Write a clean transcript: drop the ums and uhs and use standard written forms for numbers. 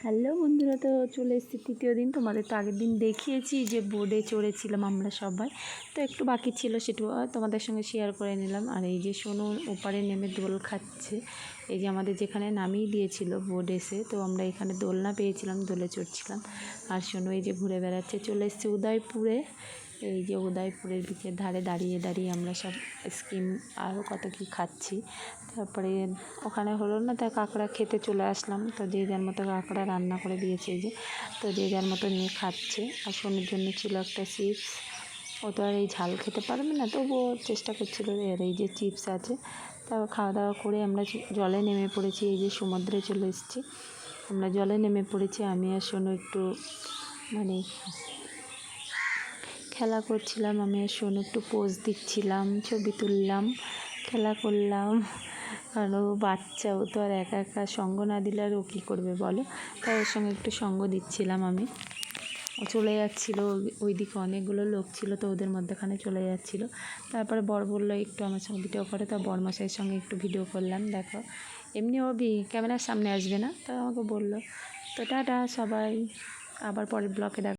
Hello বন্ধুরা, তো চলে এসেছি তৃতীয় দিন। তোমাদের তো আগের দিন দেখিয়েছি যে বোর্ডে চড়েছিলাম আমরা সবাই, তো একটু বাকি ছিল সেটু তোমাদের সঙ্গে শেয়ার করে নিলাম। আর এই যে সোনু ওপারে নেমে দোল খাচ্ছে, এই যে আমাদের যেখানে নামিয়ে দিয়েছিল বোর্ড এসে, তো আমরা এখানে দোলনা পেয়েছিলাম, দোলে চড়ছিলাম। আর সোনু এই যে ঘুরে বেড়াচ্ছে। চলে এসেছি উদয়পুরে, এই যে উদয়পুরের বিচের ধারে দাঁড়িয়ে দাঁড়িয়ে আমরা সব স্কিম আরও কত কী খাচ্ছি। তারপরে ওখানে হলো না, তা কাঁকড়া খেতে চলে আসলাম। তো যে যার মতো কাঁকড়া রান্না করে দিয়েছে এই যে, তো যে যার মতো নিয়ে খাচ্ছে। আর সোনুর জন্য ছিল একটা চিপস, ও তো আর এই ঝাল খেতে পারবে না, তবুও চেষ্টা করছিল। এর এই যে চিপস আছে। তারপর খাওয়া দাওয়া করে আমরা জলে নেমে পড়েছি, এই যে সমুদ্রে চলে এসেছি। আমরা জলে নেমে পড়েছি, আমি আর সোনু একটু মানে খেলা করছিলাম। আমি আর সোনু একটু পোজ দিচ্ছিলাম, ছবি তুললাম, খেলা করলাম। কারণ ও বাচ্চা, ও তো আর একা একা সঙ্গ না দিলে আর ও কী করবে বলো। তাই ওর সঙ্গে একটু সঙ্গ দিচ্ছিলাম আমি। ও চলে যাচ্ছিলো, ওইদিকে অনেকগুলো লোক ছিল, তো ওদের মধ্যেখানে চলে যাচ্ছিলো। তারপরে বর বললো একটু আমার সঙ্গে ভিডিও করে, তো বরমশাইয়ের সঙ্গে একটু ভিডিও করলাম। দেখো, এমনি ও ক্যামেরার সামনে আসবে না, তো আমাকে বললো। তো টাটা সবাই, আবার পরের ব্লগে দেখা।